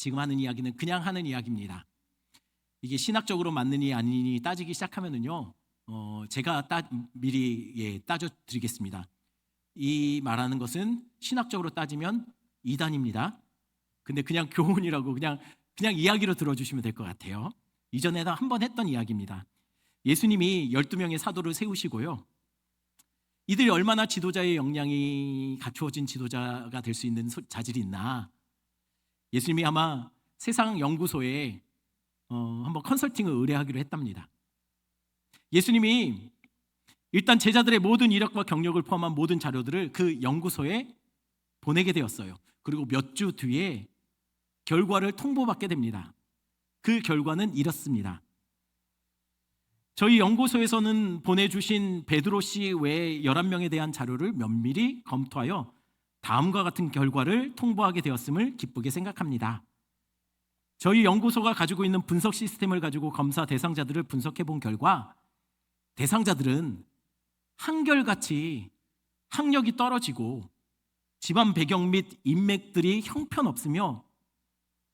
지금 하는 이야기는 그냥 하는 이야기입니다. 이게 신학적으로 맞느니 아니니 따지기 시작하면은요, 제가 미리 따져 드리겠습니다. 이 말하는 것은 신학적으로 따지면 이단입니다. 근데 그냥 교훈이라고 그냥 이야기로 들어주시면 될 것 같아요. 이전에도 한번 했던 이야기입니다. 예수님이 12명의 사도를 세우시고요, 이들이 얼마나 지도자의 역량이 갖추어진 지도자가 될 수 있는 자질이 있나, 예수님이 아마 세상 연구소에 한번 컨설팅을 의뢰하기로 했답니다. 예수님이 일단 제자들의 모든 이력과 경력을 포함한 모든 자료들을 그 연구소에 보내게 되었어요. 그리고 몇 주 뒤에 결과를 통보받게 됩니다. 그 결과는 이렇습니다. 저희 연구소에서는 보내주신 베드로 씨 외 11명에 대한 자료를 면밀히 검토하여 다음과 같은 결과를 통보하게 되었음을 기쁘게 생각합니다. 저희 연구소가 가지고 있는 분석 시스템을 가지고 검사 대상자들을 분석해 본 결과, 대상자들은 한결같이 학력이 떨어지고 집안 배경 및 인맥들이 형편없으며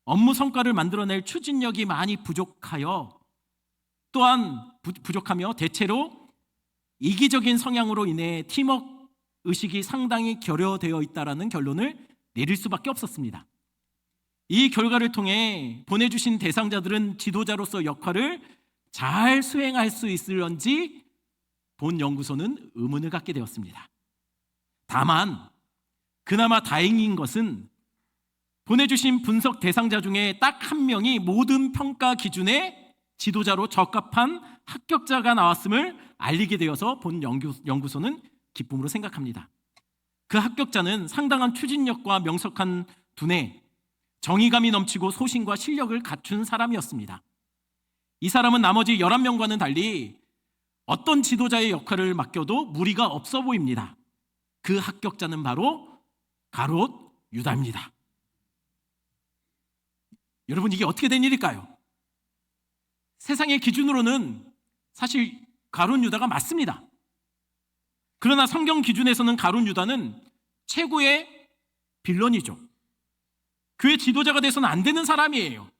업무 성과를 만들어낼 추진력이 많이 부족하며 대체로 이기적인 성향으로 인해 팀워크 의식이 상당히 결여되어 있다는 결론을 내릴 수밖에 없었습니다. 이 결과를 통해 보내주신 대상자들은 지도자로서 역할을 잘 수행할 수 있을런지 본 연구소는 의문을 갖게 되었습니다. 다만 그나마 다행인 것은 보내주신 분석 대상자 중에 딱 한 명이 모든 평가 기준의 지도자로 적합한 합격자가 나왔음을 알리게 되어서 본 연구소는 기쁨으로 생각합니다. 그 합격자는 상당한 추진력과 명석한 두뇌, 정의감이 넘치고 소신과 실력을 갖춘 사람이었습니다. 이 사람은 나머지 11명과는 달리 어떤 지도자의 역할을 맡겨도 무리가 없어 보입니다. 그 합격자는 바로 가롯 유다입니다. 여러분, 이게 어떻게 된 일일까요? 세상의 기준으로는 사실 가롯 유다가 맞습니다. 그러나 성경 기준에서는 가롯 유다는 최고의 빌런이죠. 그의 지도자가 돼서는 안 되는 사람이에요.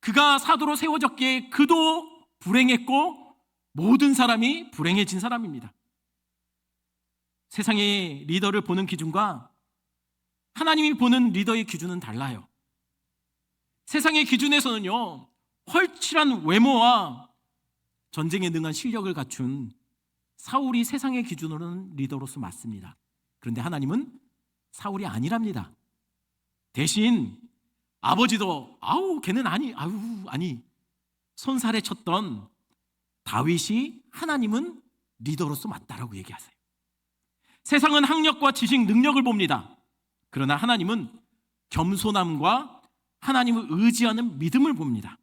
그가 사도로 세워졌기에 그도 불행했고 모든 사람이 불행해진 사람입니다. 세상의 리더를 보는 기준과 하나님이 보는 리더의 기준은 달라요. 세상의 기준에서는요, 헐칠한 외모와 전쟁에 능한 실력을 갖춘 사울이 세상의 기준으로는 리더로서 맞습니다. 그런데 하나님은 사울이 아니랍니다. 대신 아버지도 걔는 아니 손살에 쳤던 다윗이 하나님은 리더로서 맞다라고 얘기하세요. 세상은 학력과 지식, 능력을 봅니다. 그러나 하나님은 겸손함과 하나님을 의지하는 믿음을 봅니다.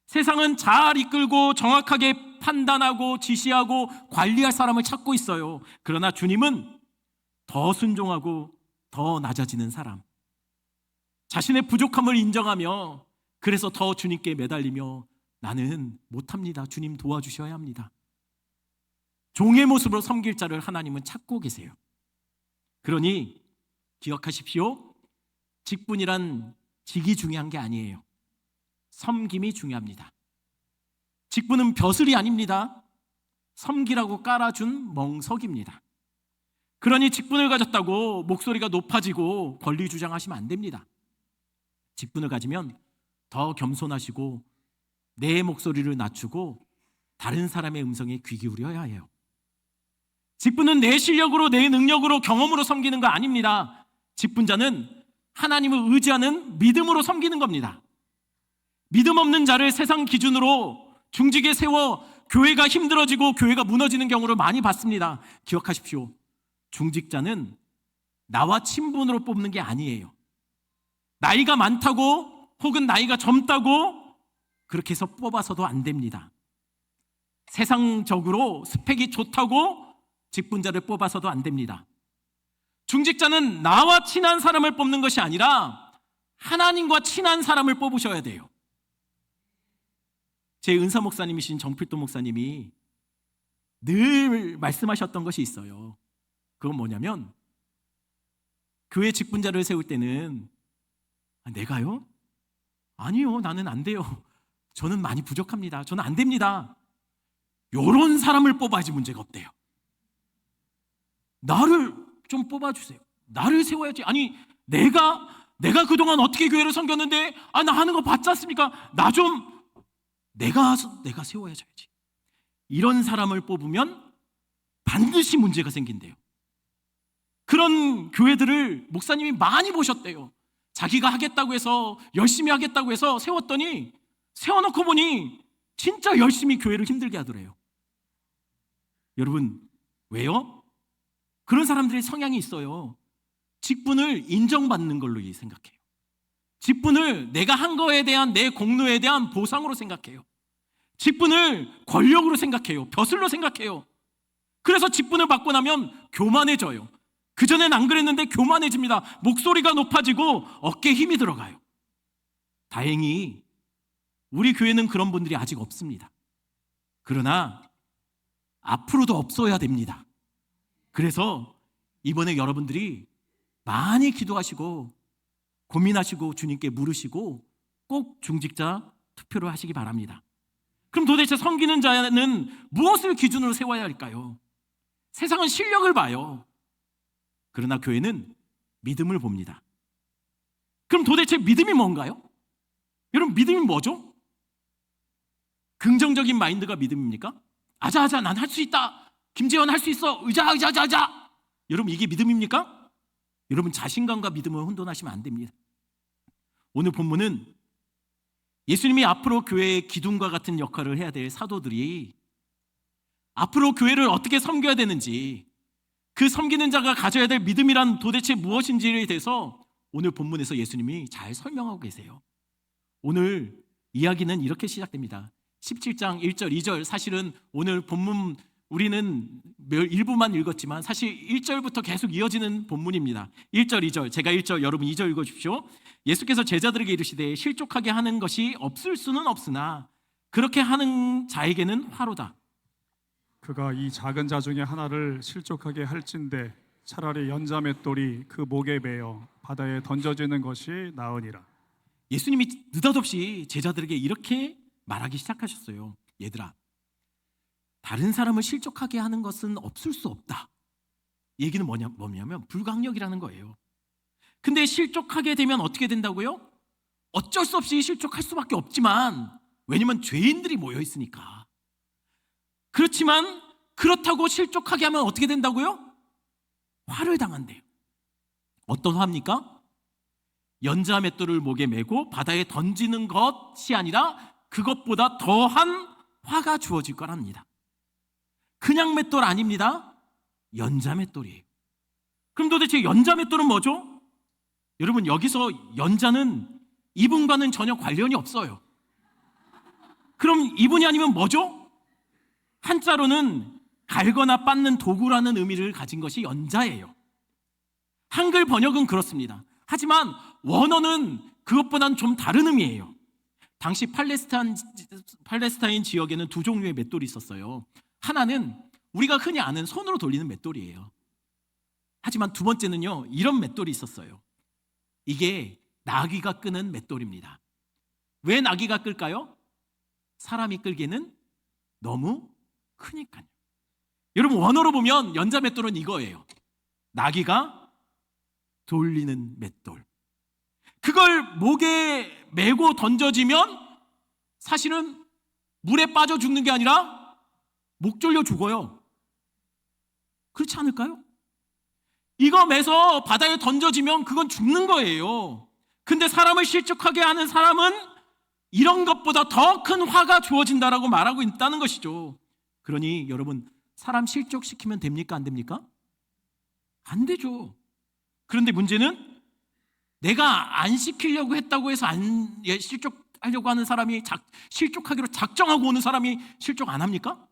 세상은 잘 이끌고 정확하게 판단하고 지시하고 관리할 사람을 찾고 있어요. 그러나 주님은 더 순종하고 더 낮아지는 사람, 자신의 부족함을 인정하며 그래서 더 주님께 매달리며 나는 못합니다, 주님 도와주셔야 합니다, 종의 모습으로 섬길 자를 하나님은 찾고 계세요. 그러니 기억하십시오. 직분이란 직이 중요한 게 아니에요. 섬김이 중요합니다. 직분은 벼슬이 아닙니다. 섬기라고 깔아준 멍석입니다. 그러니 직분을 가졌다고 목소리가 높아지고 권리 주장하시면 안 됩니다. 직분을 가지면 더 겸손하시고 내 목소리를 낮추고 다른 사람의 음성에 귀 기울여야 해요. 직분은 내 실력으로, 내 능력으로, 경험으로 섬기는 거 아닙니다. 직분자는 하나님을 의지하는 믿음으로 섬기는 겁니다. 믿음 없는 자를 세상 기준으로 중직에 세워 교회가 힘들어지고 교회가 무너지는 경우를 많이 봤습니다. 기억하십시오. 중직자는 나와 친분으로 뽑는 게 아니에요. 나이가 많다고 혹은 나이가 젊다고 그렇게 해서 뽑아서도 안 됩니다. 세상적으로 스펙이 좋다고 직분자를 뽑아서도 안 됩니다. 중직자는 나와 친한 사람을 뽑는 것이 아니라 하나님과 친한 사람을 뽑으셔야 돼요. 제 은사 목사님이신 정필도 목사님이 늘 말씀하셨던 것이 있어요. 그건 뭐냐면 교회 직분자를 세울 때는 내가요? 아니요, 나는 안 돼요. 저는 많이 부족합니다. 저는 안 됩니다. 요런 사람을 뽑아야지 문제가 없대요. 나를 좀 뽑아주세요. 나를 세워야지. 아니, 내가 그동안 어떻게 교회를 섬겼는데, 나 하는 거 봤지 않습니까? 내가 세워야지. 이런 사람을 뽑으면 반드시 문제가 생긴대요. 그런 교회들을 목사님이 많이 보셨대요. 자기가 하겠다고 해서, 열심히 하겠다고 해서 세웠더니, 세워놓고 보니 진짜 열심히 교회를 힘들게 하더래요. 여러분, 왜요? 그런 사람들의 성향이 있어요. 직분을 인정받는 걸로 생각해요. 직분을 내가 한 거에 대한 내 공로에 대한 보상으로 생각해요. 직분을 권력으로 생각해요. 벼슬로 생각해요. 그래서 직분을 받고 나면 교만해져요. 그전엔 안 그랬는데 교만해집니다. 목소리가 높아지고 어깨에 힘이 들어가요. 다행히 우리 교회는 그런 분들이 아직 없습니다. 그러나 앞으로도 없어야 됩니다. 그래서 이번에 여러분들이 많이 기도하시고 고민하시고 주님께 물으시고 꼭 중직자 투표를 하시기 바랍니다. 그럼 도대체 섬기는 자는 무엇을 기준으로 세워야 할까요? 세상은 실력을 봐요. 그러나 교회는 믿음을 봅니다. 그럼 도대체 믿음이 뭔가요? 여러분, 믿음이 뭐죠? 긍정적인 마인드가 믿음입니까? 아자아자, 난 할 수 있다. 김재원 할 수 있어. 의자. 여러분, 이게 믿음입니까? 여러분, 자신감과 믿음을 혼돈하시면 안 됩니다. 오늘 본문은 예수님이 앞으로 교회의 기둥과 같은 역할을 해야 될 사도들이 앞으로 교회를 어떻게 섬겨야 되는지, 그 섬기는 자가 가져야 될 믿음이란 도대체 무엇인지에 대해서 오늘 본문에서 예수님이 잘 설명하고 계세요. 오늘 이야기는 이렇게 시작됩니다. 17장 1절, 2절. 사실은 오늘 본문 우리는 일부만 읽었지만 사실 1절부터 계속 이어지는 본문입니다. 1절, 2절. 제가 1절, 여러분 2절 읽어주십시오. 예수께서 제자들에게 이르시되 실족하게 하는 것이 없을 수는 없으나 그렇게 하는 자에게는 화로다. 그가 이 작은 자 중에 하나를 실족하게 할진대 차라리 연자 맷돌이 그 목에 매어 바다에 던져지는 것이 나으니라. 예수님이 느닷없이 제자들에게 이렇게 말하기 시작하셨어요. 얘들아, 다른 사람을 실족하게 하는 것은 없을 수 없다. 이 얘기는 뭐냐면 불가항력이라는 거예요. 근데 실족하게 되면 어떻게 된다고요? 어쩔 수 없이 실족할 수밖에 없지만, 왜냐면 죄인들이 모여 있으니까. 그렇지만 그렇다고 실족하게 하면 어떻게 된다고요? 화를 당한대요. 어떤 화입니까? 연자 맷돌을 목에 메고 바다에 던지는 것이 아니라 그것보다 더한 화가 주어질 거랍니다. 그냥 맷돌 아닙니다. 연자 맷돌이에요. 그럼 도대체 연자 맷돌은 뭐죠? 여러분, 여기서 연자는 이분과는 전혀 관련이 없어요. 그럼 이분이 아니면 뭐죠? 한자로는 갈거나 빻는 도구라는 의미를 가진 것이 연자예요. 한글 번역은 그렇습니다. 하지만 원어는 그것보다는 좀 다른 의미예요. 당시 팔레스타인 지역에는 두 종류의 맷돌이 있었어요. 하나는 우리가 흔히 아는 손으로 돌리는 맷돌이에요. 하지만 두 번째는요, 이런 맷돌이 있었어요. 이게 나귀가 끄는 맷돌입니다. 왜 나귀가 끌까요? 사람이 끌기에는 너무 크니까요. 여러분, 원어로 보면 연자 맷돌은 이거예요. 나귀가 돌리는 맷돌. 그걸 목에 메고 던져지면 사실은 물에 빠져 죽는 게 아니라 목 졸려 죽어요. 그렇지 않을까요? 이거 매서 바다에 던져지면 그건 죽는 거예요. 근데 사람을 실족하게 하는 사람은 이런 것보다 더 큰 화가 주어진다라고 말하고 있다는 것이죠. 그러니 여러분, 사람 실족시키면 됩니까? 안 됩니까? 안 되죠. 그런데 문제는 내가 안 시키려고 했다고 해서 실족하려고 하는 사람이 실족하기로 작정하고 오는 사람이 실족 안 합니까?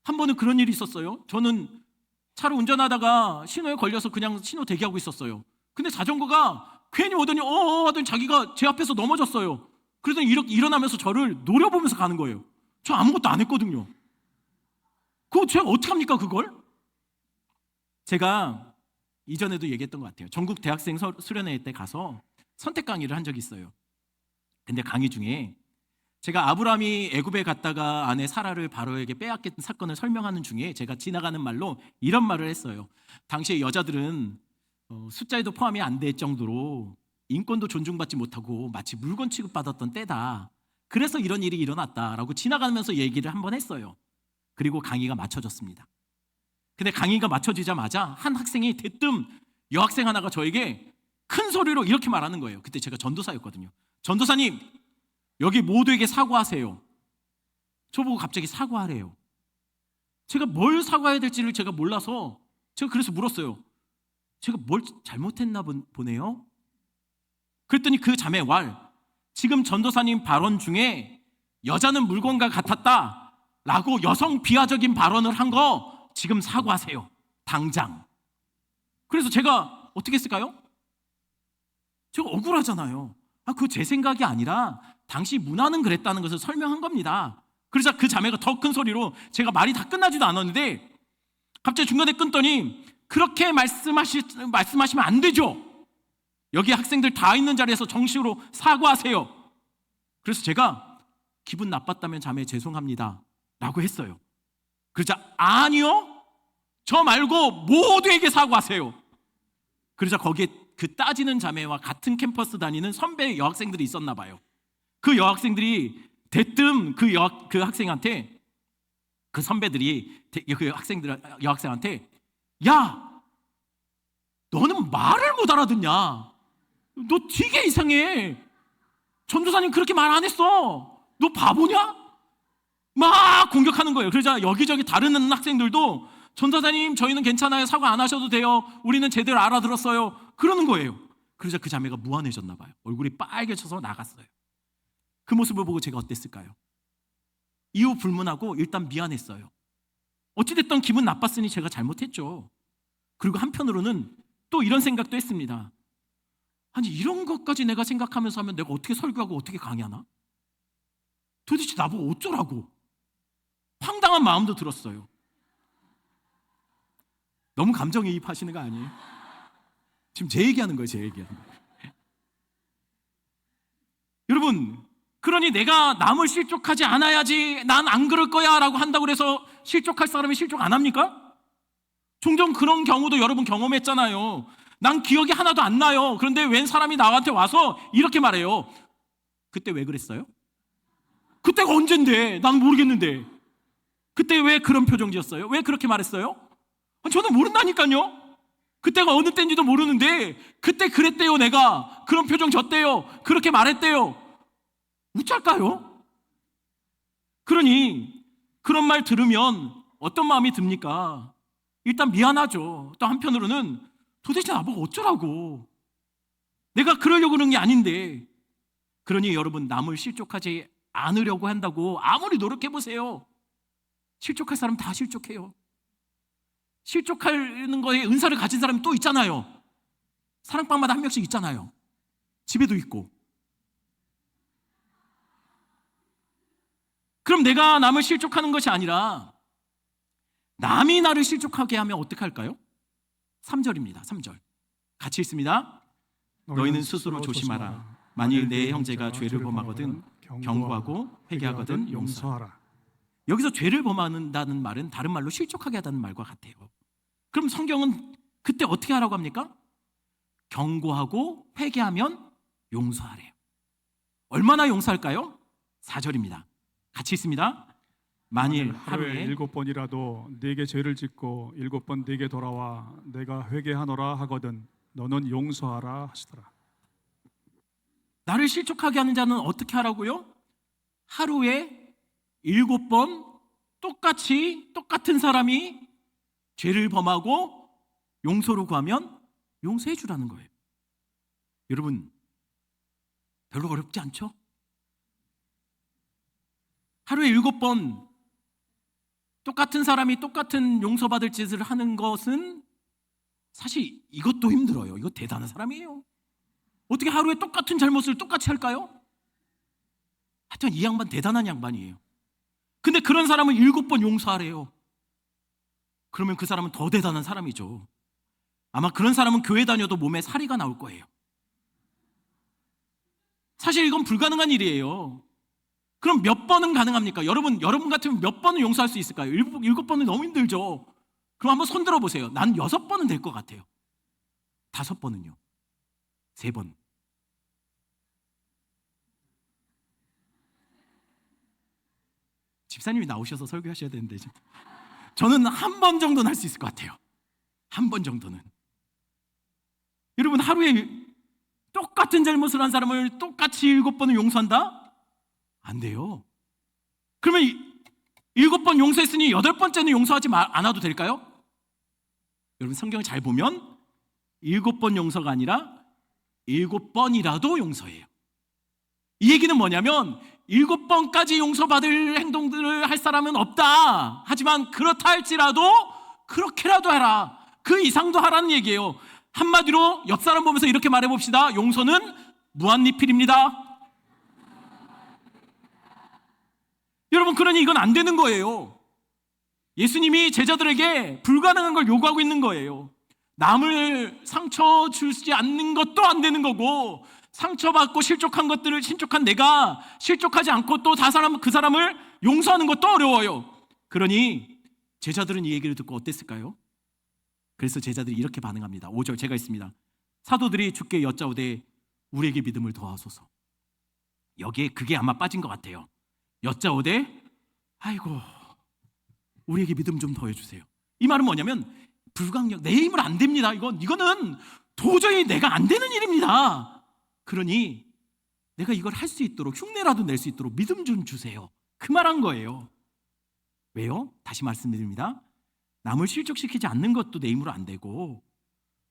한 번은 그런 일이 있었어요. 저는 차를 운전하다가 신호에 걸려서 그냥 신호 대기하고 있었어요. 근데 자전거가 괜히 오더니 하더니 자기가 제 앞에서 넘어졌어요. 그러더니 이렇게 일어나면서 저를 노려보면서 가는 거예요. 저 아무것도 안 했거든요. 그거 제가 어떻게 합니까, 그걸? 제가 이전에도 얘기했던 것 같아요. 전국 대학생 수련회 때 가서 선택 강의를 한 적이 있어요. 근데 강의 중에 제가 아브라함이 애굽에 갔다가 아내 사라를 바로에게 빼앗긴 사건을 설명하는 중에 제가 지나가는 말로 이런 말을 했어요. 당시에 여자들은 숫자에도 포함이 안 될 정도로 인권도 존중받지 못하고 마치 물건 취급받았던 때다. 그래서 이런 일이 일어났다라고 지나가면서 얘기를 한번 했어요. 그리고 강의가 마쳐졌습니다. 근데 강의가 마쳐지자마자 한 학생이 대뜸 여학생 하나가 저에게 큰 소리로 이렇게 말하는 거예요. 그때 제가 전도사였거든요. 전도사님, 여기 모두에게 사과하세요. 저보고 갑자기 사과하래요. 제가 뭘 사과해야 될지를 제가 몰라서 제가 그래서 물었어요. 제가 뭘 잘못했나 보네요. 그랬더니 그 자매 지금 전도사님 발언 중에 여자는 물건과 같았다라고 여성 비하적인 발언을 한 거 지금 사과하세요. 당장. 그래서 제가 어떻게 했을까요? 제가 억울하잖아요. 그거 제 생각이 아니라 당시 문화는 그랬다는 것을 설명한 겁니다. 그러자 그 자매가 더 큰 소리로 제가 말이 다 끝나지도 않았는데 갑자기 중간에 끊더니 그렇게 말씀하시면 안 되죠. 여기 학생들 다 있는 자리에서 정식으로 사과하세요. 그래서 제가 기분 나빴다면 자매 죄송합니다 라고 했어요. 그러자 아니요, 저 말고 모두에게 사과하세요. 그러자 거기에 그 따지는 자매와 같은 캠퍼스 다니는 선배 여학생들이 있었나 봐요. 그 여학생들이 대뜸 그 학생한테, 그 선배들이 그 여학생한테 야, 너는 말을 못 알아듣냐? 너 되게 이상해. 전도사님 그렇게 말 안 했어. 너 바보냐? 막 공격하는 거예요. 그러자 여기저기 다른 학생들도 전도사님 저희는 괜찮아요. 사과 안 하셔도 돼요. 우리는 제대로 알아들었어요. 그러는 거예요. 그러자 그 자매가 무안해졌나 봐요. 얼굴이 빨개져서 나갔어요. 그 모습을 보고 제가 어땠을까요? 이후 불문하고 일단 미안했어요. 어찌됐든 기분 나빴으니 제가 잘못했죠. 그리고 한편으로는 또 이런 생각도 했습니다. 아니 이런 것까지 내가 생각하면서 하면 내가 어떻게 설교하고 어떻게 강의하나? 도대체 나보고 어쩌라고? 황당한 마음도 들었어요. 너무 감정이입하시는 거 아니에요? 지금 제 얘기하는 거예요. 제 얘기하는 거예요. 여러분, 그러니 내가 남을 실족하지 않아야지, 난 안 그럴 거야 라고 한다고 해서 실족할 사람이 실족 안 합니까? 종종 그런 경우도 여러분 경험했잖아요. 난 기억이 하나도 안 나요. 그런데 웬 사람이 나한테 와서 이렇게 말해요. 그때 왜 그랬어요? 그때가 언젠데? 난 모르겠는데. 그때 왜 그런 표정 지었어요? 왜 그렇게 말했어요? 저는 모른다니까요. 그때가 어느 때인지도 모르는데 그때 그랬대요. 내가 그런 표정 졌대요. 그렇게 말했대요. 어쩔까요? 그러니 그런 말 들으면 어떤 마음이 듭니까? 일단 미안하죠. 또 한편으로는 도대체 나보고 어쩌라고. 내가 그러려고 그런 게 아닌데. 그러니 여러분, 남을 실족하지 않으려고 한다고 아무리 노력해보세요. 실족할 사람 다 실족해요. 실족하는 거에 은사를 가진 사람이 또 있잖아요. 사랑방마다 한 명씩 있잖아요. 집에도 있고. 그럼 내가 남을 실족하는 것이 아니라 남이 나를 실족하게 하면 어떻게 할까요? 3절입니다. 3절 같이 읽습니다. 너희는 스스로 조심하라. 만일 내 형제가 죄를 범하거든 경고하고 회개하거든 용서하라. 여기서 죄를 범한다는 말은 다른 말로 실족하게 하다는 말과 같아요. 그럼 성경은 그때 어떻게 하라고 합니까? 경고하고 회개하면 용서하래요. 얼마나 용서할까요? 4절입니다. 같이 읽습니다. 만일 하루에 7번이라도 네게 죄를 짓고 7번 네게 돌아와 내가 회개하노라 하거든 너는 용서하라 하시더라. 나를 실족하게 하는 자는 어떻게 하라고요? 하루에 7번 똑같은 사람이 죄를 범하고 용서를 구하면 용서해 주라는 거예요. 여러분, 별로 어렵지 않죠? 하루에 7번 똑같은 사람이 똑같은 용서받을 짓을 하는 것은 사실 이것도 힘들어요. 이거 대단한 사람이에요. 어떻게 하루에 똑같은 잘못을 똑같이 할까요? 하여튼 이 양반 대단한 양반이에요. 근데 그런 사람은 7번 용서하래요. 그러면 그 사람은 더 대단한 사람이죠. 아마 그런 사람은 교회 다녀도 몸에 사리가 나올 거예요. 사실 이건 불가능한 일이에요. 그럼 몇 번은 가능합니까? 여러분 같으면 몇 번은 용서할 수 있을까요? 일곱 번은 너무 힘들죠. 그럼 한번 손 들어 보세요. 난 6번은 될 것 같아요. 5번은요? 3번. 집사님이 나오셔서 설교하셔야 되는데 저는 한 번 정도는 할 수 있을 것 같아요. 한 번 정도는. 여러분 하루에 똑같은 잘못을 한 사람을 똑같이 7번을 용서한다? 안 돼요. 그러면 7번 용서했으니 8번째는 용서하지 않아도 될까요? 여러분 성경을 잘 보면 7번 용서가 아니라 7번이라도 용서해요. 이 얘기는 뭐냐면 7번까지 용서받을 행동들을 할 사람은 없다. 하지만 그렇다 할지라도 그렇게라도 하라. 그 이상도 하라는 얘기예요. 한마디로 옆 사람 보면서 이렇게 말해봅시다. 용서는 무한리필입니다. 여러분 그러니 이건 안 되는 거예요. 예수님이 제자들에게 불가능한 걸 요구하고 있는 거예요. 남을 상처 주지 않는 것도 안 되는 거고, 상처받고 실족한 것들을 실족한 내가 실족하지 않고 또 그 사람을 용서하는 것도 어려워요. 그러니 제자들은 이 얘기를 듣고 어땠을까요? 그래서 제자들이 이렇게 반응합니다. 5절 제가 있습니다. 사도들이 주께 여짜오되 우리에게 믿음을 더하소서. 여기에 그게 아마 빠진 것 같아요. 여짜오되 아이고 우리에게 믿음 좀 더해주세요. 이 말은 뭐냐면 불가능, 내 힘으로 안 됩니다. 이거는 도저히 내가 안 되는 일입니다. 그러니 내가 이걸 할 수 있도록 흉내라도 낼 수 있도록 믿음 좀 주세요. 그 말한 거예요. 왜요? 다시 말씀드립니다. 남을 실족시키지 않는 것도 내 힘으로 안 되고,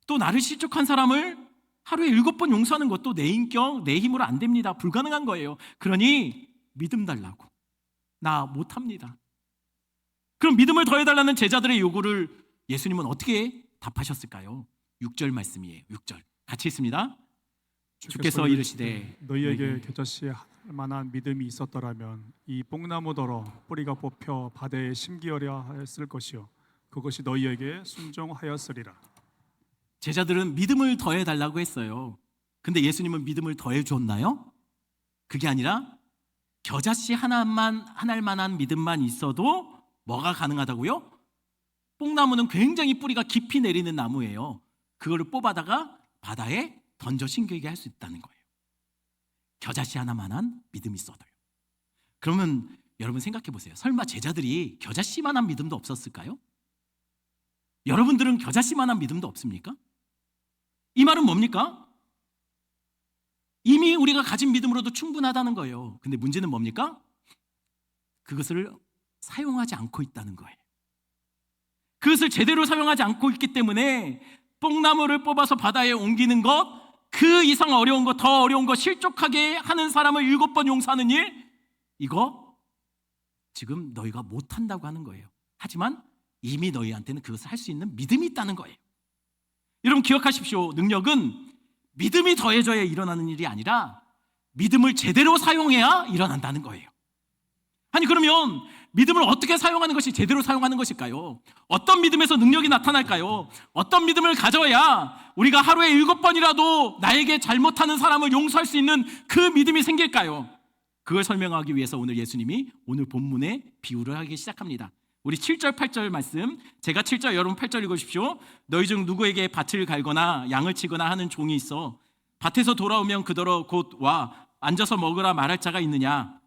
또 나를 실족한 사람을 하루에 7번 용서하는 것도 내 인격, 내 힘으로 안 됩니다. 불가능한 거예요. 그러니 믿음 달라고. 나 못합니다. 그럼 믿음을 더해달라는 제자들의 요구를 예수님은 어떻게 답하셨을까요? 6절 말씀이에요. 6절 같이 있습니다. 주께서 이르시되 너희에게 겨자씨 할 만한 믿음이 있었더라면 이 뽕나무더러 뿌리가 뽑혀 바다에 심기어려 하였을 것이요 그것이 너희에게 순종하였으리라. 제자들은 믿음을 더해달라고 했어요. 근데 예수님은 믿음을 더해줬나요? 그게 아니라 겨자씨 하나만 할 만한 믿음만 있어도 뭐가 가능하다고요? 뽕나무는 굉장히 뿌리가 깊이 내리는 나무예요. 그거를 뽑아다가 바다에 던져 심기게 할 수 있다는 거예요. 겨자씨 하나만한 믿음이 있어도요. 그러면 여러분 생각해 보세요. 설마 제자들이 겨자씨만한 믿음도 없었을까요? 여러분들은 겨자씨만한 믿음도 없습니까? 이 말은 뭡니까? 이미 우리가 가진 믿음으로도 충분하다는 거예요. 근데 문제는 뭡니까? 그것을 사용하지 않고 있다는 거예요. 그것을 제대로 사용하지 않고 있기 때문에 뽕나무를 뽑아서 바다에 옮기는 것, 그 이상 어려운 것, 더 어려운 것, 실족하게 하는 사람을 7번 용서하는 일, 이거 지금 너희가 못한다고 하는 거예요. 하지만 이미 너희한테는 그것을 할 수 있는 믿음이 있다는 거예요. 여러분 기억하십시오. 능력은 믿음이 더해져야 일어나는 일이 아니라 믿음을 제대로 사용해야 일어난다는 거예요. 아니 그러면 믿음을 어떻게 사용하는 것이 제대로 사용하는 것일까요? 어떤 믿음에서 능력이 나타날까요? 어떤 믿음을 가져야 우리가 하루에 7번이라도 나에게 잘못하는 사람을 용서할 수 있는 그 믿음이 생길까요? 그걸 설명하기 위해서 오늘 예수님이 오늘 본문에 비유를 하기 시작합니다. 우리 7절 8절 말씀, 제가 7절 여러분 8절 읽으십시오. 너희 중 누구에게 밭을 갈거나 양을 치거나 하는 종이 있어 밭에서 돌아오면 그더러 곧 와 앉아서 먹으라 말할 자가 있느냐?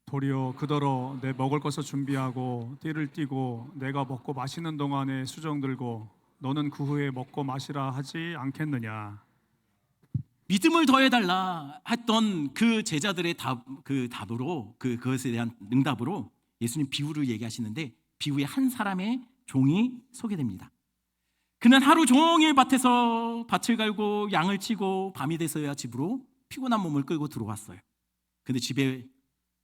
도리어 그더러 내 먹을 것을 준비하고 띠를 띠고 내가 먹고 마시는 동안에 수정 들고 너는 그 후에 먹고 마시라 하지 않겠느냐. 믿음을 더해달라 했던 그 제자들의 답으로 그것에 대한 응답으로 예수님 비유를 얘기하시는데 비유에 한 사람의 종이 소개됩니다. 그는 하루 종일 밭에서 밭을 갈고 양을 치고 밤이 돼서야 집으로 피곤한 몸을 끌고 들어왔어요. 근데 집에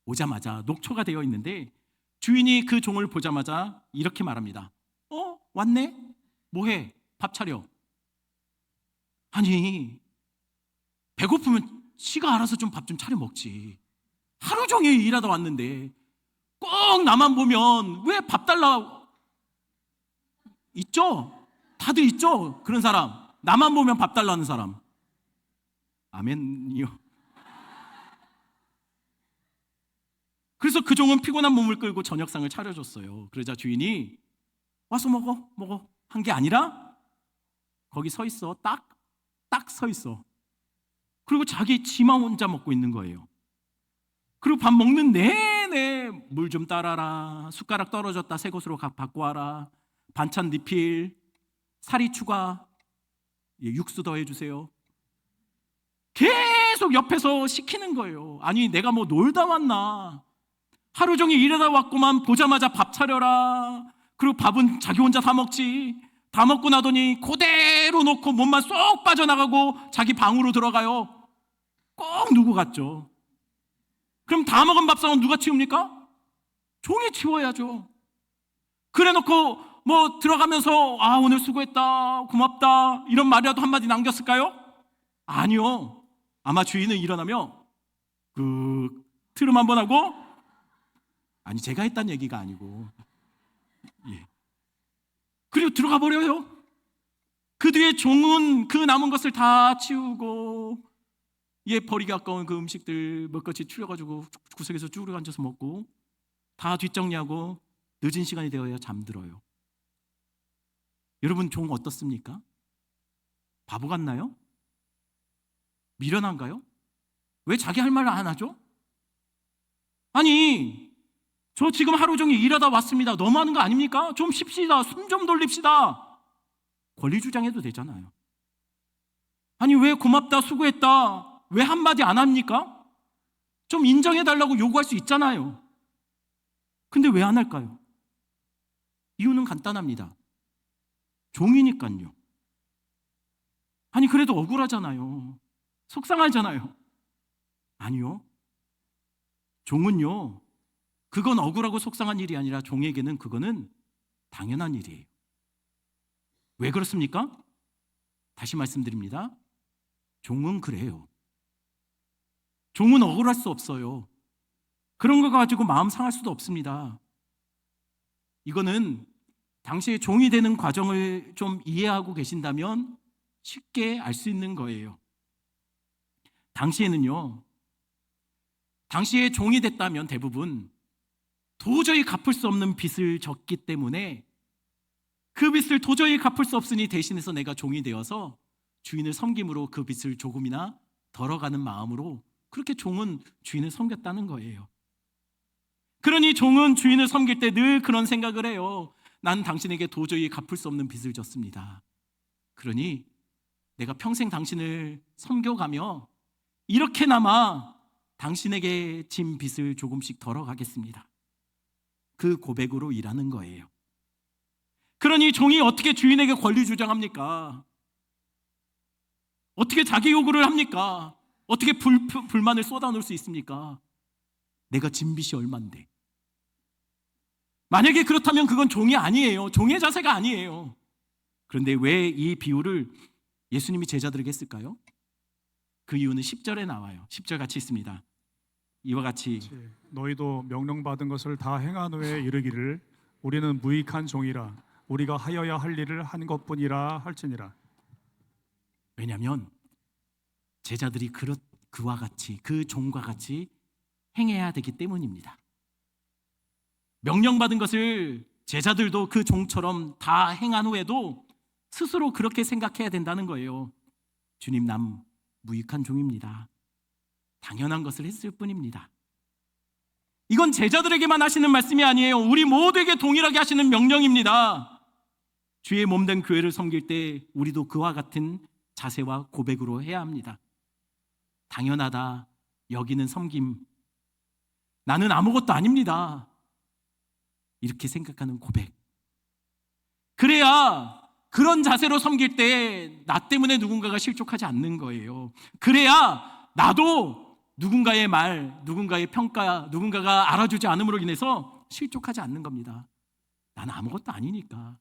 오자마자 녹초가 되어 있는데 주인이 그 종을 보자마자 이렇게 말합니다. 왔네? 뭐해? 밥 차려. 아니 배고프면 지가 알아서 좀 밥 좀 차려 먹지. 하루 종일 일하다 왔는데 꼭 나만 보면 왜 밥 달라? 있죠? 다들 있죠? 그런 사람. 나만 보면 밥 달라는 사람. 아멘이요. 그래서 그 종은 피곤한 몸을 끌고 저녁상을 차려줬어요. 그러자 주인이 와서 먹어 한 게 아니라 거기 서 있어. 딱 서 있어. 그리고 자기 지만 혼자 먹고 있는 거예요. 그리고 밥 먹는 내내 물 좀 따라라, 숟가락 떨어졌다 새 것으로 바꿔 와라, 반찬 리필, 사리 추가, 육수 더해주세요. 계속 옆에서 시키는 거예요. 아니 내가 뭐 놀다 왔나, 하루 종일 일하다 왔구만. 보자마자 밥 차려라. 그리고 밥은 자기 혼자 다 먹지. 다 먹고 나더니 그대로 놓고 몸만 쏙 빠져나가고 자기 방으로 들어가요. 꼭 누구 같죠. 그럼 다 먹은 밥상은 누가 치웁니까? 종이 치워야죠. 그래 놓고 뭐 들어가면서 아 오늘 수고했다, 고맙다 이런 말이라도 한마디 남겼을까요? 아니요. 아마 주인은 일어나며 그 트름 한번 하고, 아니 제가 했단 얘기가 아니고, 그리고 들어가 버려요. 그 뒤에 종은 그 남은 것을 다 치우고 버리기 아까운 그 음식들 몇 가지 추려가지고 구석에서 쭈그려 앉아서 먹고 다 뒷정리하고 늦은 시간이 되어야 잠들어요. 여러분 종 어떻습니까? 바보 같나요? 미련한가요? 왜 자기 할 말을 안 하죠? 아니 저 지금 하루 종일 일하다 왔습니다. 너무하는 거 아닙니까? 좀 쉽시다. 숨 좀 돌립시다. 권리 주장해도 되잖아요. 아니 왜 고맙다, 수고했다 왜 한마디 안 합니까? 좀 인정해달라고 요구할 수 있잖아요. 근데 왜 안 할까요? 이유는 간단합니다. 종이니까요. 아니 그래도 억울하잖아요. 속상하잖아요. 아니요. 종은요, 그건 억울하고 속상한 일이 아니라 종에게는 그거는 당연한 일이에요. 왜 그렇습니까? 다시 말씀드립니다. 종은 그래요. 종은 억울할 수 없어요. 그런 거 가지고 마음 상할 수도 없습니다. 이거는 당시에 종이 되는 과정을 좀 이해하고 계신다면 쉽게 알 수 있는 거예요. 당시에는요, 당시에 종이 됐다면 대부분 도저히 갚을 수 없는 빚을 졌기 때문에 그 빚을 도저히 갚을 수 없으니 대신해서 내가 종이 되어서 주인을 섬김으로 그 빚을 조금이나 덜어가는 마음으로 그렇게 종은 주인을 섬겼다는 거예요. 그러니 종은 주인을 섬길 때 늘 그런 생각을 해요. 난 당신에게 도저히 갚을 수 없는 빚을 졌습니다. 그러니 내가 평생 당신을 섬겨가며 이렇게나마 당신에게 진 빚을 조금씩 덜어가겠습니다. 그 고백으로 일하는 거예요. 그러니 종이 어떻게 주인에게 권리 주장합니까? 어떻게 자기 요구를 합니까? 어떻게 불만을 쏟아놓을 수 있습니까? 내가 진 빚이 얼만데. 만약에 그렇다면 그건 종이 아니에요. 종의 자세가 아니에요. 그런데 왜 이 비유를 예수님이 제자들에게 했을까요? 그 이유는 10절에 나와요. 10절 같이 있습니다. 이와 같이 너희도 명령받은 것을 다 행한 후에 이르기를 우리는 무익한 종이라 우리가 하여야 할 일을 한 것뿐이라 할지니라. 왜냐하면 제자들이 그와 같이, 그 종과 같이 행해야 되기 때문입니다. 명령받은 것을 제자들도 그 종처럼 다 행한 후에도 스스로 그렇게 생각해야 된다는 거예요. 주님, 남 무익한 종입니다. 당연한 것을 했을 뿐입니다. 이건 제자들에게만 하시는 말씀이 아니에요. 우리 모두에게 동일하게 하시는 명령입니다. 주의 몸된 교회를 섬길 때 우리도 그와 같은 자세와 고백으로 해야 합니다. 당연하다 여기는 섬김, 나는 아무것도 아닙니다, 이렇게 생각하는 고백. 그래야 그런 자세로 섬길 때 나 때문에 누군가가 실족하지 않는 거예요. 그래야 나도 누군가의 말, 누군가의 평가, 누군가가 알아주지 않음으로 인해서 실족하지 않는 겁니다. 나는 아무것도 아니니까.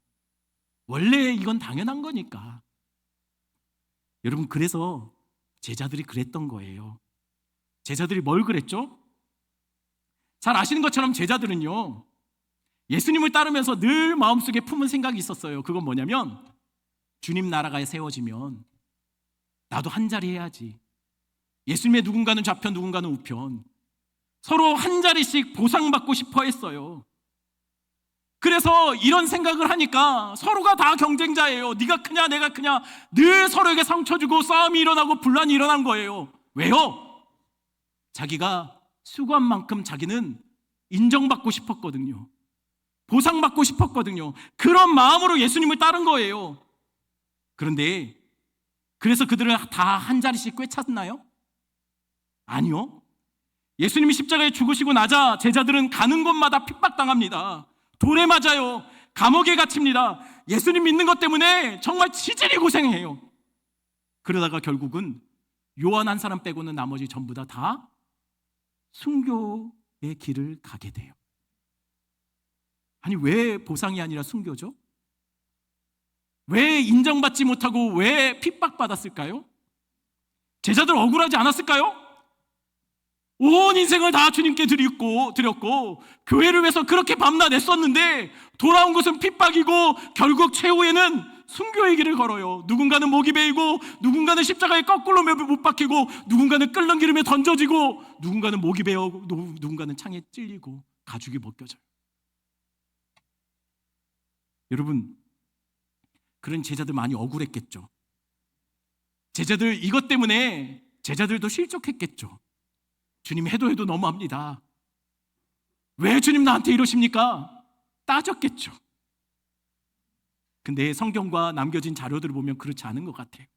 원래 이건 당연한 거니까. 여러분, 그래서 제자들이 그랬던 거예요. 제자들이 뭘 그랬죠? 잘 아시는 것처럼 제자들은요, 예수님을 따르면서 늘 마음속에 품은 생각이 있었어요. 그건 뭐냐면 주님 나라가 세워지면 나도 한 자리 해야지. 예수님의 누군가는 좌편 누군가는 우편, 서로 한 자리씩 보상받고 싶어 했어요. 그래서 이런 생각을 하니까 서로가 다 경쟁자예요. 네가 크냐 내가 크냐, 늘 서로에게 상처 주고 싸움이 일어나고 분란이 일어난 거예요. 왜요? 자기가 수고한 만큼 자기는 인정받고 싶었거든요. 보상받고 싶었거든요. 그런 마음으로 예수님을 따른 거예요. 그런데 그래서 그들은 다 한 자리씩 꿰찼나요? 아니요. 예수님이 십자가에 죽으시고 나자 제자들은 가는 곳마다 핍박당합니다. 돌에 맞아요. 감옥에 갇힙니다. 예수님 믿는 것 때문에 정말 지질이 고생해요. 그러다가 결국은 요한 한 사람 빼고는 나머지 전부 다 순교의 길을 가게 돼요. 아니, 왜 보상이 아니라 순교죠? 왜 인정받지 못하고 왜 핍박받았을까요? 제자들 억울하지 않았을까요? 온 인생을 다 주님께 드렸고 교회를 위해서 그렇게 밤낮 애썼는데 돌아온 것은 핍박이고 결국 최후에는 순교의 길을 걸어요. 누군가는 목이 베이고 누군가는 십자가에 거꾸로 못 박히고 누군가는 끓는 기름에 던져지고 누군가는 목이 베어고 누군가는 창에 찔리고 가죽이 벗겨져요. 여러분, 그런 제자들 많이 억울했겠죠. 제자들 이것 때문에 제자들도 실족했겠죠. 주님 해도 너무합니다. 왜 주님 나한테 이러십니까? 따졌겠죠. 근데 성경과 남겨진 자료들을 보면 그렇지 않은 것 같아요.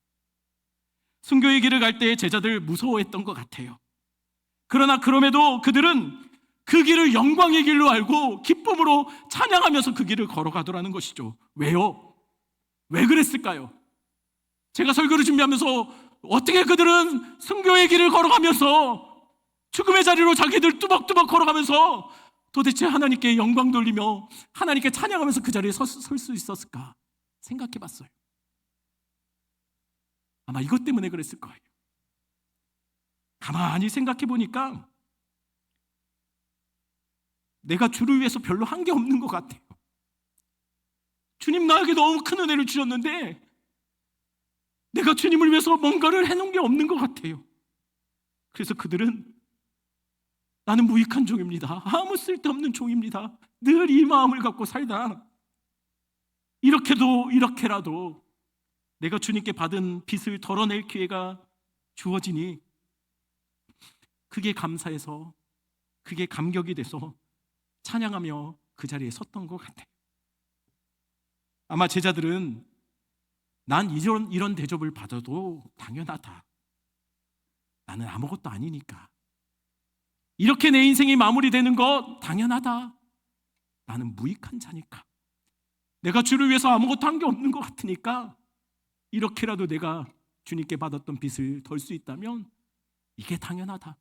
순교의 길을 갈 때 제자들 무서워했던 것 같아요. 그러나 그럼에도 그들은 그 길을 영광의 길로 알고 기쁨으로 찬양하면서 그 길을 걸어가더라는 것이죠. 왜요? 왜 그랬을까요? 제가 설교를 준비하면서 어떻게 그들은 순교의 길을 걸어가면서 죽음의 자리로 자기들 뚜벅뚜벅 걸어가면서 도대체 하나님께 영광 돌리며 하나님께 찬양하면서 그 자리에 설 수 있었을까 생각해 봤어요. 아마 이것 때문에 그랬을 거예요. 가만히 생각해 보니까 내가 주를 위해서 별로 한 게 없는 것 같아요. 주님 나에게 너무 큰 은혜를 주셨는데 내가 주님을 위해서 뭔가를 해놓은 게 없는 것 같아요. 그래서 그들은 나는 무익한 종입니다. 아무 쓸데없는 종입니다. 늘 이 마음을 갖고 살다 이렇게라도 내가 주님께 받은 빚을 덜어낼 기회가 주어지니 그게 감사해서, 그게 감격이 돼서 찬양하며 그 자리에 섰던 것 같아요. 아마 제자들은 난 이런 대접을 받아도 당연하다. 나는 아무것도 아니니까. 이렇게 내 인생이 마무리되는 것 당연하다. 나는 무익한 자니까. 내가 주를 위해서 아무것도 한 게 없는 것 같으니까 이렇게라도 내가 주님께 받았던 빚을 덜 수 있다면 이게 당연하다.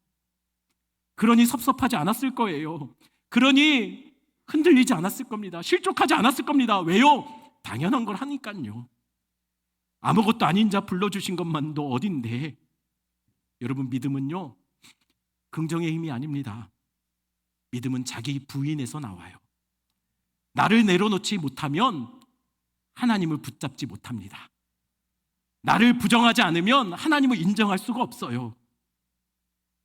그러니 섭섭하지 않았을 거예요. 그러니 흔들리지 않았을 겁니다. 실족하지 않았을 겁니다. 왜요? 당연한 걸 하니까요. 아무것도 아닌 자 불러주신 것만도 어딘데. 여러분, 믿음은요 긍정의 힘이 아닙니다. 믿음은 자기 부인에서 나와요. 나를 내려놓지 못하면 하나님을 붙잡지 못합니다. 나를 부정하지 않으면 하나님을 인정할 수가 없어요.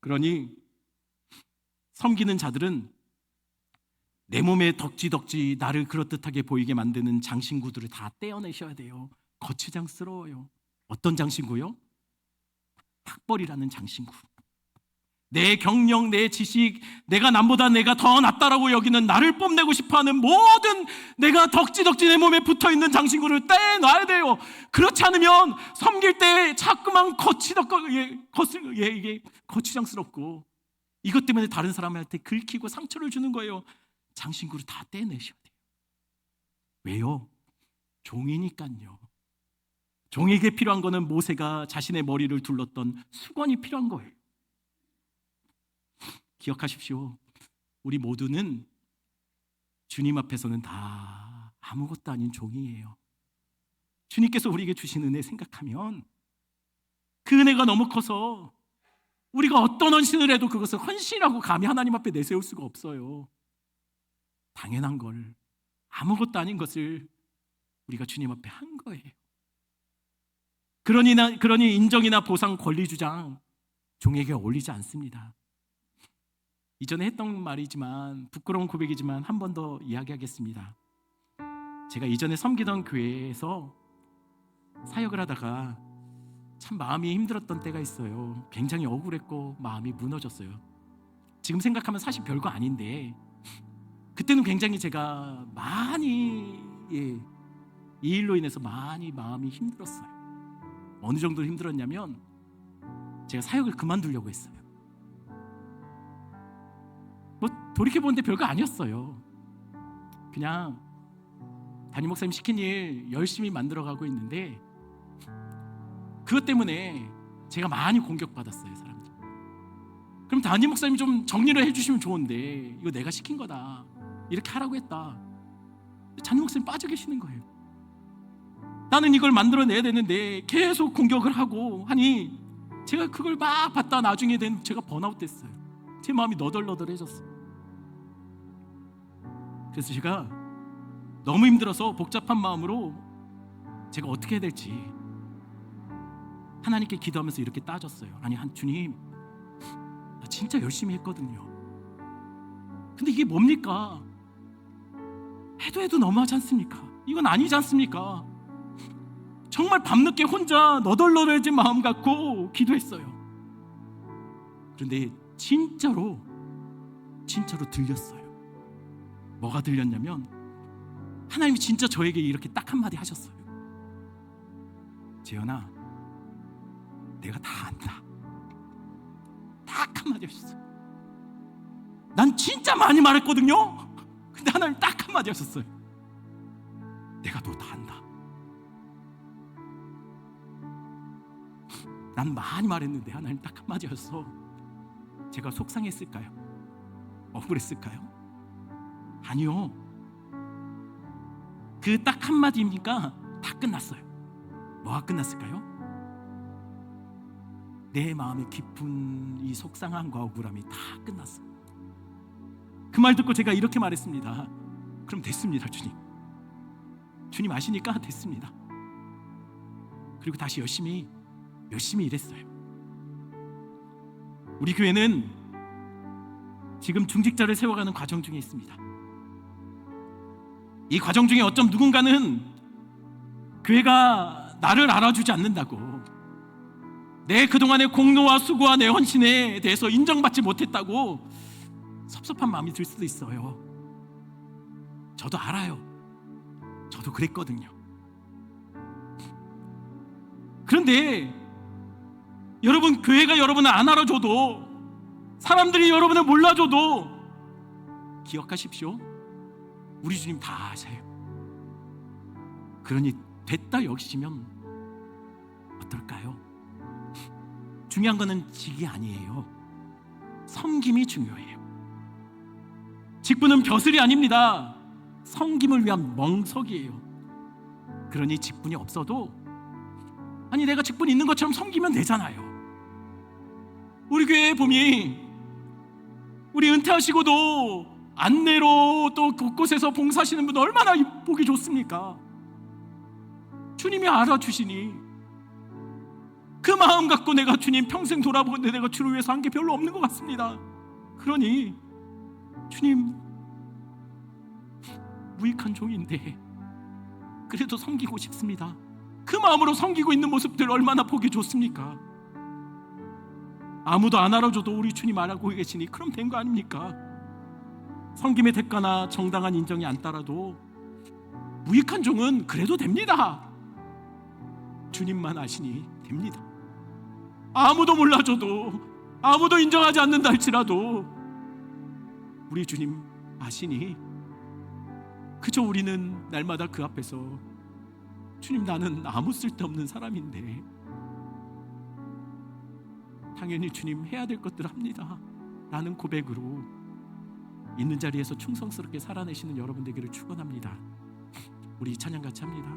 그러니 섬기는 자들은 내 몸에 덕지덕지 나를 그럴듯하게 보이게 만드는 장신구들을 다 떼어내셔야 돼요. 거추장스러워요. 어떤 장신구요? 학벌이라는 장신구. 내 경력, 내 지식, 내가 남보다 내가 더 낫다라고 여기는 나를 뽐내고 싶어하는 모든 내가 덕지덕지 내 몸에 붙어있는 장신구를 떼놔야 돼요. 그렇지 않으면 섬길 때 자꾸만 이게 거추장스럽고 이것 때문에 다른 사람한테 긁히고 상처를 주는 거예요. 장신구를 다 떼내셔야 돼요. 왜요? 종이니까요. 종에게 필요한 거는 모세가 자신의 머리를 둘렀던 수건이 필요한 거예요. 기억하십시오. 우리 모두는 주님 앞에서는 다 아무것도 아닌 종이에요. 주님께서 우리에게 주신 은혜 생각하면 그 은혜가 너무 커서 우리가 어떤 헌신을 해도 그것을 헌신이라고 감히 하나님 앞에 내세울 수가 없어요. 당연한 걸, 아무것도 아닌 것을 우리가 주님 앞에 한 거예요. 그러니 인정이나 보상, 권리 주장 종에게 어울리지 않습니다. 이전에 했던 말이지만 부끄러운 고백이지만 한 번 더 이야기하겠습니다. 제가 이전에 섬기던 교회에서 사역을 하다가 참 마음이 힘들었던 때가 있어요. 굉장히 억울했고 마음이 무너졌어요. 지금 생각하면 사실 별거 아닌데 그때는 굉장히 제가 많이 이 일로 인해서 많이 마음이 힘들었어요. 어느 정도 힘들었냐면 제가 사역을 그만두려고 했어요. 뭐 돌이켜보는데 별거 아니었어요. 그냥 담임 목사님 시킨 일 열심히 만들어가고 있는데 그것 때문에 제가 많이 공격받았어요, 사람들. 그럼 담임 목사님이 좀 정리를 해주시면 좋은데 이거 내가 시킨 거다, 이렇게 하라고 했다. 담임 목사님 빠져 계시는 거예요. 나는 이걸 만들어내야 되는데 계속 공격을 하고 하니 제가 그걸 막 봤다 나중에 제가 번아웃 됐어요. 제 마음이 너덜너덜해졌어요. 그래서 제가 너무 힘들어서 복잡한 마음으로 제가 어떻게 해야 될지 하나님께 기도하면서 이렇게 따졌어요. 아니, 주님, 나 진짜 열심히 했거든요. 근데 이게 뭡니까? 해도 너무하지 않습니까? 이건 아니지 않습니까? 정말 밤늦게 혼자 너덜너덜해진 마음 갖고 기도했어요. 그런데 진짜로 들렸어요. 뭐가 들렸냐면 하나님이 진짜 저에게 이렇게 딱 한마디 하셨어요. 재현아, 내가 다 안다. 딱 한마디 하셨어요. 난 진짜 많이 말했거든요. 근데 하나님 딱 한마디 하셨어요. 내가 너 다 안다. 난 많이 말했는데 하나님 딱 한마디 하셔서 제가 속상했을까요? 억울했을까요? 아니요. 그 딱 한마디입니까? 다 끝났어요. 뭐가 끝났을까요? 내 마음의 깊은 이 속상함과 억울함이 다 끝났어요. 그 말 듣고 제가 이렇게 말했습니다. 그럼 됐습니다, 주님. 주님 아시니까 됐습니다. 그리고 다시 열심히 일했어요. 우리 교회는 지금 중직자를 세워가는 과정 중에 있습니다. 이 과정 중에 어쩜 누군가는 교회가 나를 알아주지 않는다고, 내 그동안의 공로와 수고와 내 헌신에 대해서 인정받지 못했다고 섭섭한 마음이 들 수도 있어요. 저도 알아요. 저도 그랬거든요. 그런데 여러분, 교회가 여러분을 안 알아줘도, 사람들이 여러분을 몰라줘도 기억하십시오. 우리 주님 다 아세요. 그러니 됐다 여기시면 어떨까요? 중요한 거는 직이 아니에요. 섬김이 중요해요. 직분은 벼슬이 아닙니다. 섬김을 위한 멍석이에요. 그러니 직분이 없어도, 아니 내가 직분이 있는 것처럼 섬기면 되잖아요. 우리 교회에 보면 우리 은퇴하시고도 안내로 또 곳곳에서 봉사하시는 분 얼마나 보기 좋습니까? 주님이 알아주시니 그 마음 갖고 내가 주님 평생 돌아보는데 내가 주를 위해서 한 게 별로 없는 것 같습니다. 그러니 주님, 무익한 종인데 그래도 섬기고 싶습니다. 그 마음으로 섬기고 있는 모습들 얼마나 보기 좋습니까? 아무도 안 알아줘도 우리 주님 알고 계시니 그럼 된 거 아닙니까? 섬김의 대가나 정당한 인정이 안 따라도 무익한 종은 그래도 됩니다. 주님만 아시니 됩니다. 아무도 몰라줘도, 아무도 인정하지 않는다 할지라도 우리 주님 아시니 그저 우리는 날마다 그 앞에서 주님, 나는 아무 쓸데없는 사람인데 당연히 주님 해야 될 것들 합니다 라는 고백으로 있는 자리에서 충성스럽게 살아내시는 여러분 되기를 축원합니다. 우리 찬양 같이 합니다.